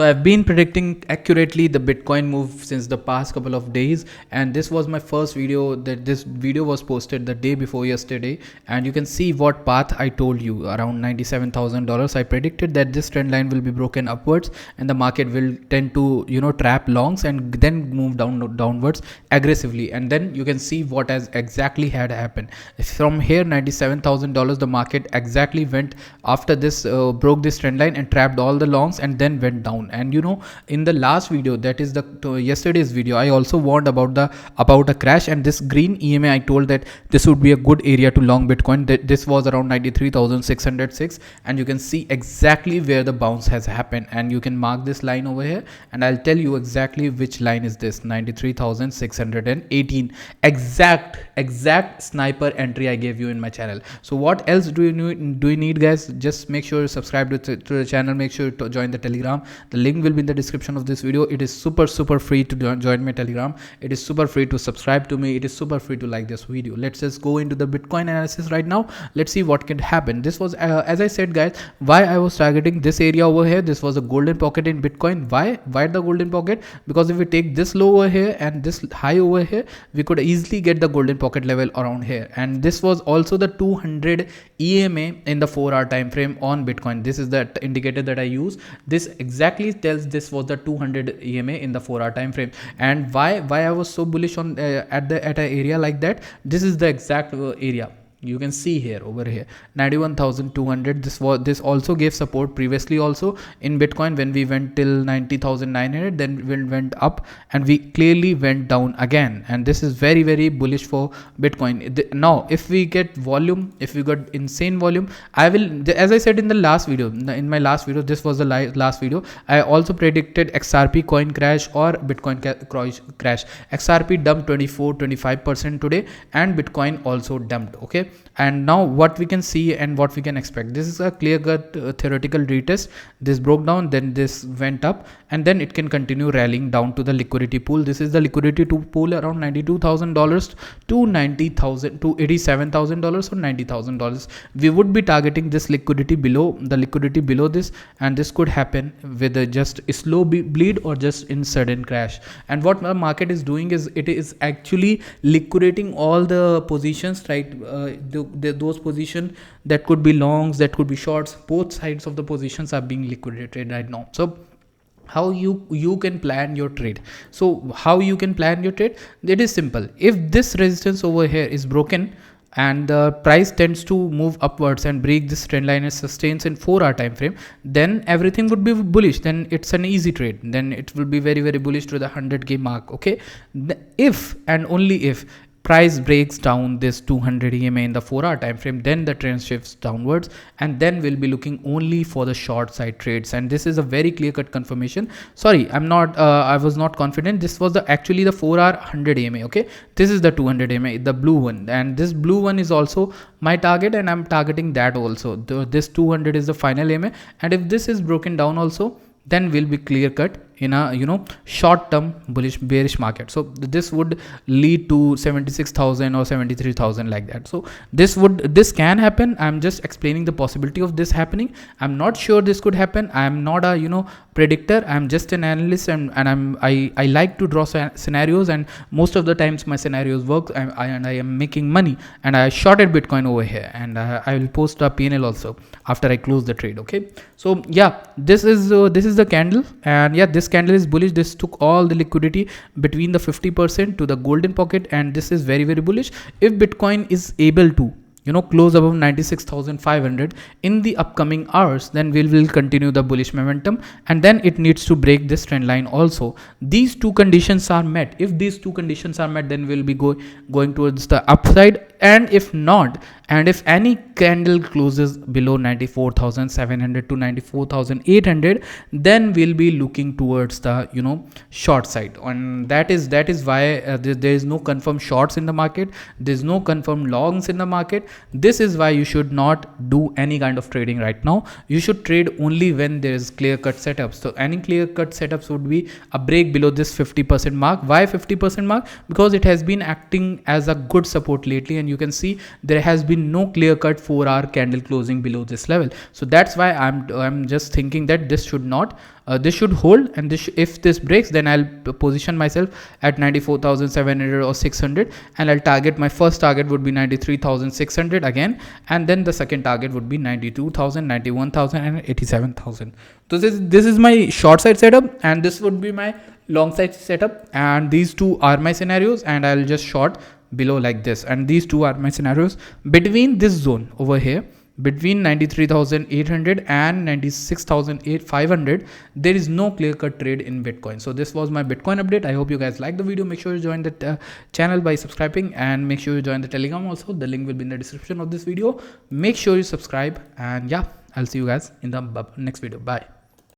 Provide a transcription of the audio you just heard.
I've been predicting accurately the Bitcoin move since the past couple of days, and this was my first video. This video was posted the day before yesterday, and you can see what path I told you, around $97,000. I predicted that this trend line will be broken upwards and the market will tend to trap longs and then move downwards aggressively, and then you can see what has exactly had happened. From here, $97,000, the market exactly went after this, broke this trend line and trapped all the longs and then went down. And in the last video, that is the yesterday's video, I also warned about a crash, and this green EMA, I told that this would be a good area to long Bitcoin. This was around 93,606, and you can see exactly where the bounce has happened, and you can mark this line over here, and I'll tell you exactly which line is this. 93,618 exact sniper entry I gave you in my channel. So what else do you need, guys? Just make sure you subscribe to the channel, make sure to join the Telegram. The link will be in the description of this video. It is super free to join my Telegram. It is super free to subscribe to me. It is super free to like this video. Let's just go into the Bitcoin analysis right now. Let's see what can happen. This was as I said, guys, why I was targeting this area over here. This was a golden pocket in Bitcoin. Why the golden pocket? Because if we take this low over here and this high over here, we could easily get the golden pocket level around here. And this was also the 200 EMA in the 4-hour time frame on Bitcoin. This is the indicator that I use. This exactly tells this was the 200 EMA in the 4-hour time frame. And why I was so bullish on at an area like that? This is the exact area. You can see here over here 91,200. This also gave support previously also in Bitcoin when we went till 90,900. Then we went up and we clearly went down again, and this is very bullish for Bitcoin. Now if we get volume, if we got insane volume, I will, as I said in the last video, in my last video, this was the last video, I also predicted XRP coin crash or Bitcoin crash. XRP dumped 24-25% today, and Bitcoin also dumped. Okay, and now what we can see and what we can expect, this is a clear-cut theoretical retest. This broke down, then this went up, and then it can continue rallying down to the liquidity pool. This is the liquidity pool around $92,000 to $90,000 to $87,000 or $90,000. We would be targeting this liquidity below this, and this could happen with just a slow bleed or just in sudden crash. And what the market is doing is it is actually liquidating all the positions, right? Those positions that could be longs, that could be shorts, both sides of the positions are being liquidated right now. So how you can plan your trade? So how you can plan your trade? It is simple. If this resistance over here is broken and the price tends to move upwards and break this trend line and sustains in 4-hour time frame, then everything would be bullish. Then it's an easy trade. Then it will be very bullish to the 100k mark. Okay, if and only if price breaks down this 200 EMA in the 4-hour time frame, then the trend shifts downwards, and then we'll be looking only for the short side trades. And this is a very clear-cut confirmation. Sorry, I was not confident. This was actually the 4-hour 100 EMA. Okay, this is the 200 EMA, the blue one, and this blue one is also my target, and I'm targeting that also. This 200 is the final EMA, and if this is broken down also, then we'll be clear-cut in a short-term bearish market. So this would lead to 76,000 or 73,000 like that. So this can happen. I'm just explaining the possibility of this happening. I'm not sure this could happen. I'm not a predictor. I'm just an analyst, and I like to draw scenarios, and most of the times my scenarios work, and I am making money, and I shorted Bitcoin over here, and I will post a PNL also after I close the trade. Okay, so yeah, this is the candle, and yeah, this candle is bullish. This took all the liquidity between the 50% to the golden pocket, and this is very bullish. If Bitcoin is able to close above 96,500 in the upcoming hours, then we will continue the bullish momentum, and then it needs to break this trend line also. These two conditions are met. If these two conditions are met, then we'll be going towards the upside, and if not, and if any candle closes below 94,700 to 94,800, then we'll be looking towards the short side. And that is why there is no confirmed shorts in the market. There's no confirmed longs in the market. This is why you should not do any kind of trading right now. You should trade only when there is clear-cut setups. So any clear-cut setups would be a break below this 50% mark. Why 50% mark? Because it has been acting as a good support lately, and you can see there has been no clear cut 4-hour candle closing below this level. So that's why I'm just thinking that this should not this should hold, and if this breaks, then I'll position myself at 94,700 or 600, and I'll target, my first target would be 93,600 again, and then the second target would be 92,000, 91,000 and 87,000. So this is my short side setup, and this would be my long side setup, and these two are my scenarios, and I'll just short below like this, and these two are my scenarios between this zone over here, between 93,800 and 96,500. There is no clear cut trade in Bitcoin. So this was my Bitcoin update. I hope you guys liked the video. Make sure you join the channel by subscribing, and make sure you join the Telegram also. The link will be in the description of this video. Make sure you subscribe, and yeah, I'll see you guys in the next video. Bye.